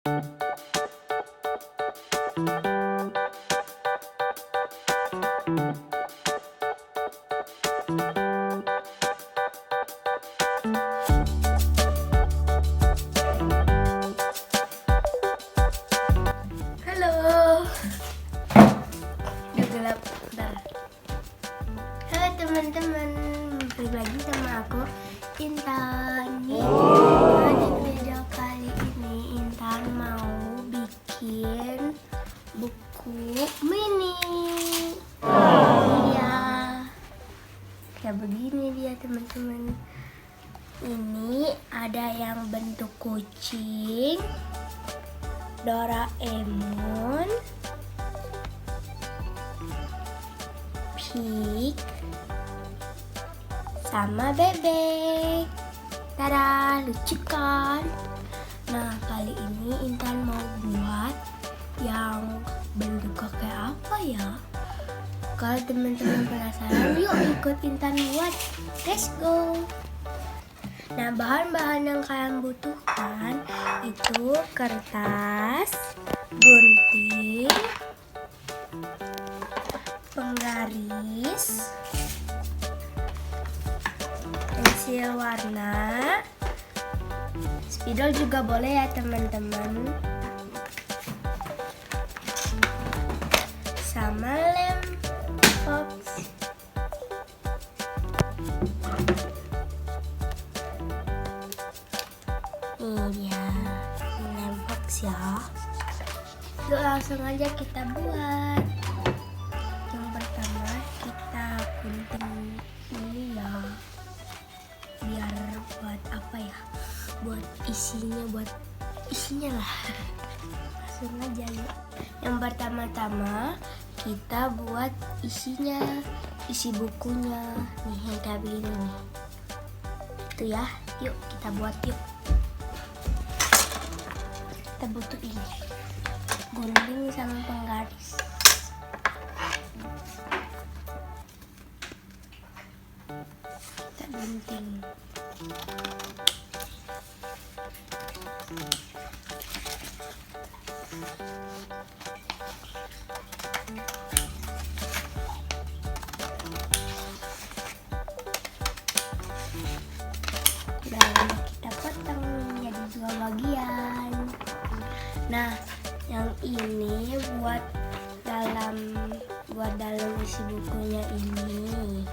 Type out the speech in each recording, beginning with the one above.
Halo, udah gelap. Bentar. Halo teman-teman, balik lagi sama aku Intan. Nah, di video kali ini Intan mau bikin buku mini. Iya, kayak begini dia teman-teman. Ini ada yang bentuk kucing, Doraemon, Pig, sama bebek. Tada, lucu kan? Nah, kali ini Intan mau buat yang bentuknya kayak apa ya? Kalau teman-teman penasaran, yuk ikut Intan buat. Let's go! Nah, bahan-bahan yang kalian butuhkan itu kertas, gunting, penggaris, pensil warna, spidol juga boleh ya teman-teman, sama lem box. Ini dia lem box ya. Yuk langsung aja kita buat. Yang pertama kita gunting ini ya, biar buat apa ya, buat isinya lah. Langsung aja yuk. Yang pertama-tama kita buat isinya, isi bukunya nih yang kayak begini nih. Itu ya, yuk kita buat yuk. Kita butuh ini, gunting sama penggaris. Kita gunting. Dan kita potong jadi 2 bagian. Nah, yang ini buat dalam isi bukunya ini.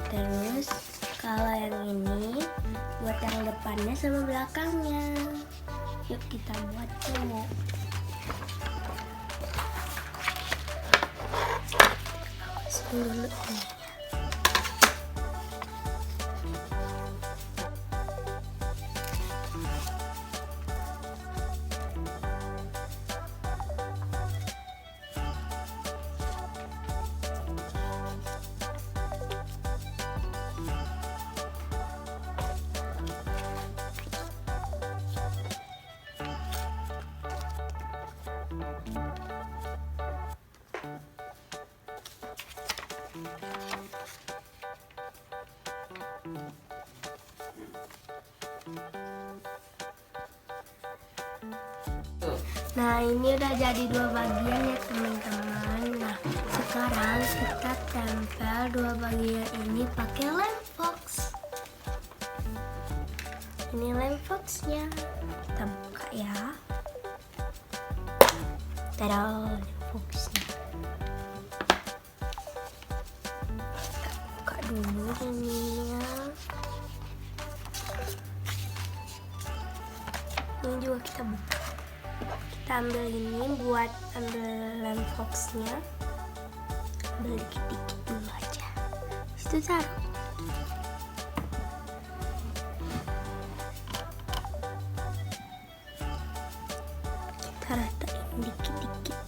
Terus kalau yang ini buat yang depannya sama belakangnya. Yuk kita buat tuh. Dulu nih. Nah, ini udah jadi 2 bagian ya teman-teman. Nah, sekarang kita tempel 2 bagian ini pakai lem box. Ini lem boxnya, kita buka ya. Tada, lem boxnya. Kita buka dulu ini ya. Ini juga kita buka. Kita ambil ini buat ambil lem boxnya, ambil dikit-dikit dulu aja, itu taruh. Kita ratain dikit-dikit.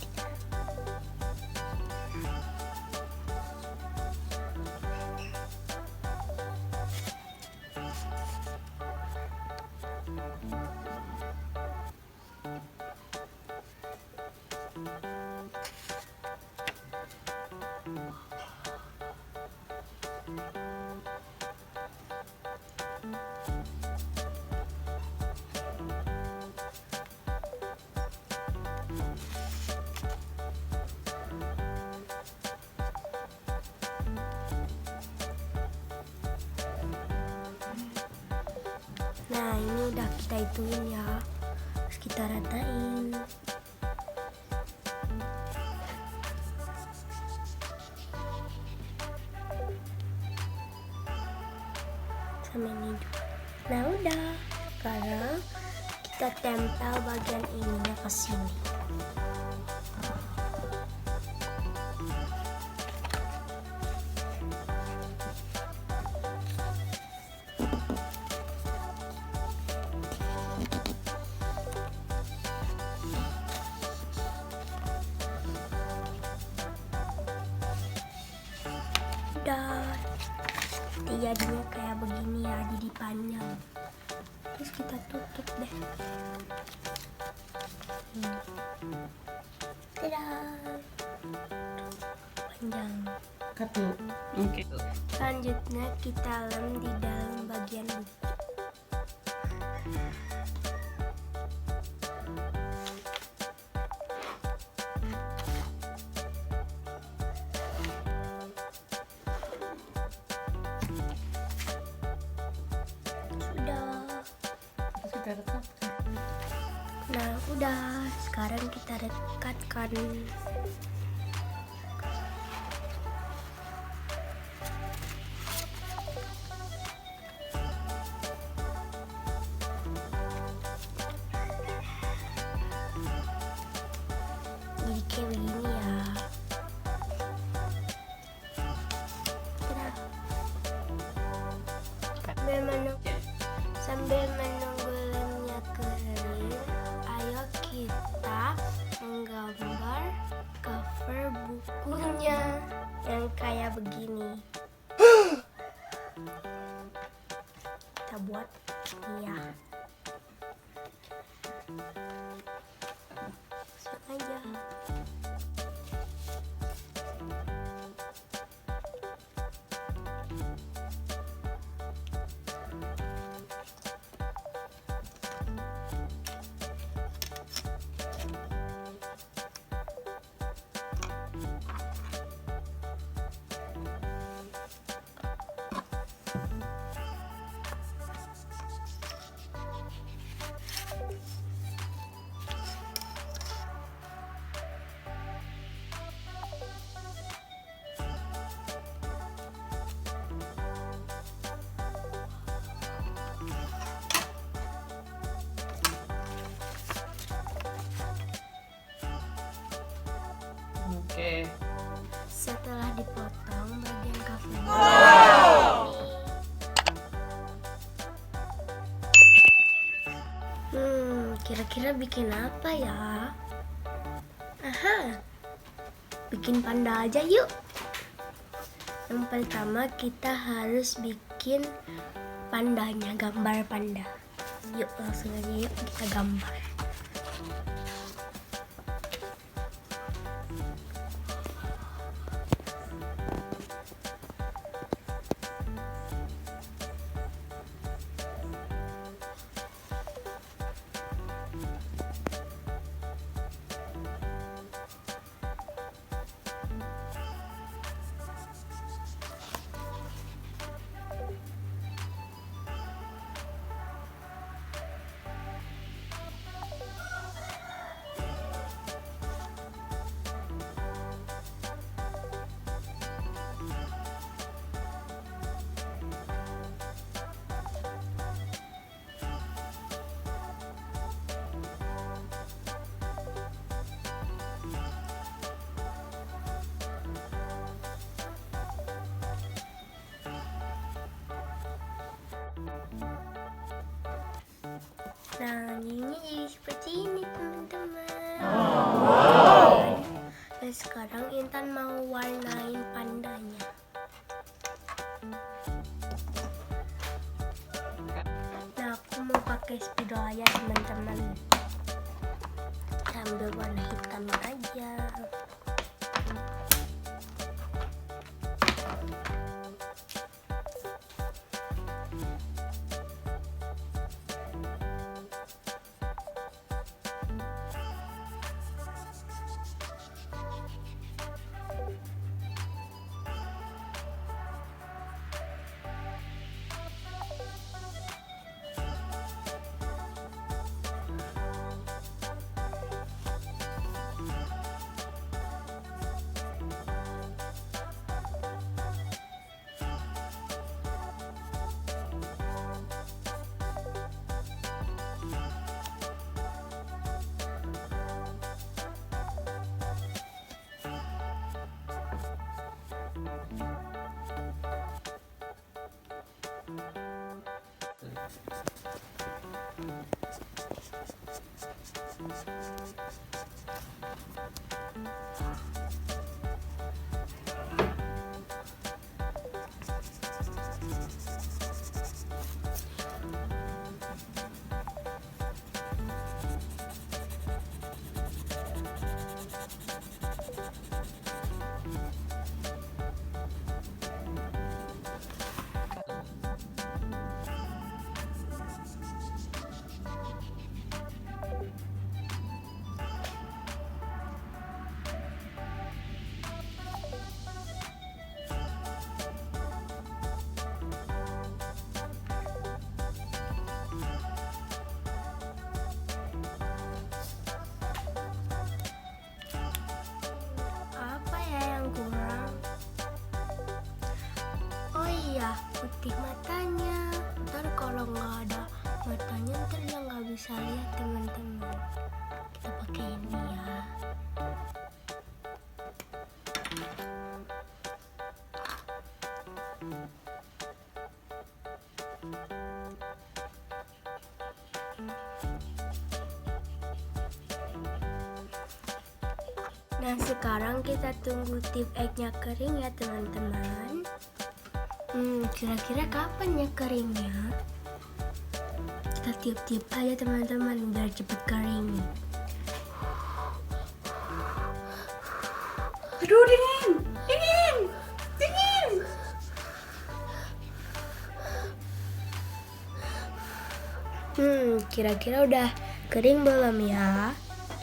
Nah, ini udah kita ituin ya. Terus kita ratain. Sama ini juga. Nah, udah. Sekarang kita tempel bagian ininya ke sini. Udah. Jadinya kayak begini ya, jadi panjang. Terus kita tutup deh. Dadah. Panjang. Katu. Oke. Selanjutnya kita lem di dalam bagian buku. Sudah rekatkan. Nah, udah. Sekarang kita rekatkan. Jadi kayak begini ya. Dadah. Sambil menunggu lemnya kering, ayo kita menggambar cover bukunya yang kayak begini. Kita buat ini ya. Langsung aja. Oke. Setelah dipotong bagian covernya, kira-kira bikin apa ya? Aha, bikin panda aja yuk. Yang pertama kita harus bikin pandanya, gambar panda. Yuk langsung aja yuk kita gambar. Nah, ini jadi seperti ini teman-teman. Dan sekarang Intan mau warnain pandanya. Nah, aku mau pakai spidol aja teman-teman. Ambil warna hitam aja. Apa ya yang kurang? Oh iya, putih matanya. Ntar kalau nggak ada matanya, ntar dia nggak bisa lihat teman-teman. Kita pakai ini ya. Nah, sekarang kita tunggu tip egg-nya kering ya teman-teman. Kira-kira kapan ya keringnya? Kita tiup-tiup aja teman-teman biar cepet kering. Aduh, dingin, dingin, dingin. Kira-kira udah kering belum ya?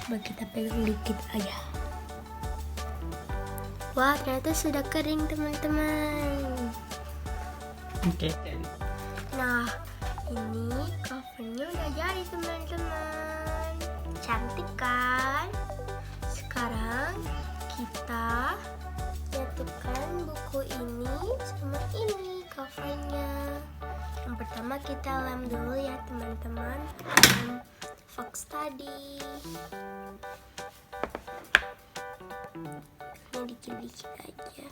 Coba kita pegang dikit aja. Wah, ternyata sudah kering teman-teman. Oke. Nah, ini covernya udah jadi teman-teman. Cantik kan? Sekarang kita nyatukan buku ini sama ini covernya. Yang pertama kita lem dulu ya teman-teman. Lem Fox tadi. Ini dikit-dikit aja.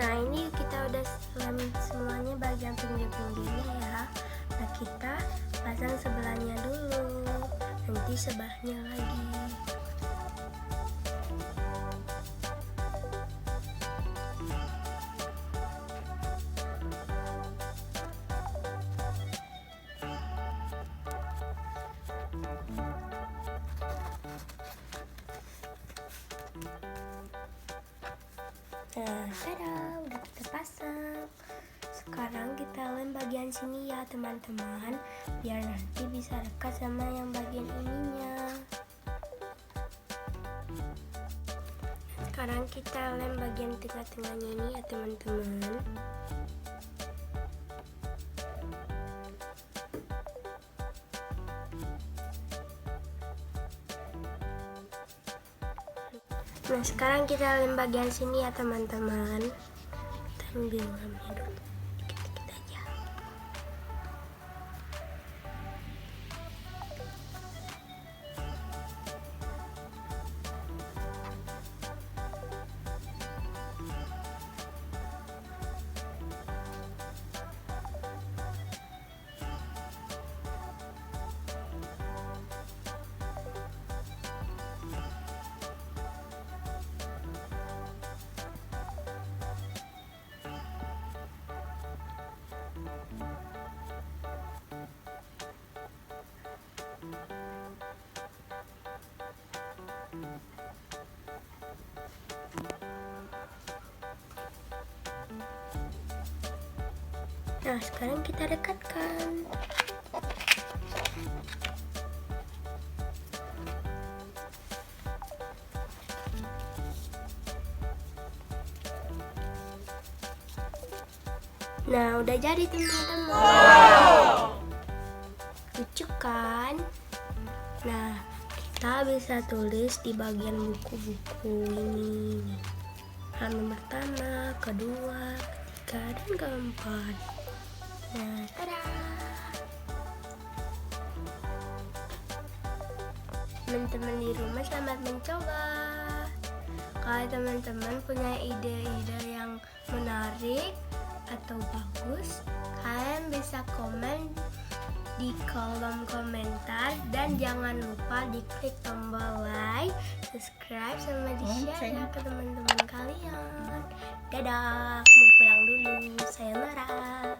Nah, ini kita udah lem semuanya bagian pinggir-pinggirnya ya. Nah, kita pasang sebelahnya dulu, nanti sebelahnya lagi. Nah, tada, udah kita pasang. Sekarang kita lem bagian sini ya teman-teman, biar nanti bisa dekat sama yang bagian ininya. Sekarang kita lem bagian tengah-tengahnya ini ya teman-teman. Nah, sekarang kita lem bagian sini ya teman-teman. Kita ambil lemnya dulu, dikit-dikit aja. Nah, sekarang kita dekatkan. Nah, udah jadi teman-teman. Lucu kan? Nah, kita bisa tulis di bagian buku-buku ini. Halaman pertama, kedua, ketiga, dan keempat. Nah, tada! Teman-teman di rumah selamat mencoba. Kalau teman-teman punya ide-ide yang menarik atau bagus, kalian bisa komen di kolom komentar dan jangan lupa diklik tombol like, subscribe, sama di-share ya ke teman-teman kalian. Dadah, mau pulang dulu. Sayonara.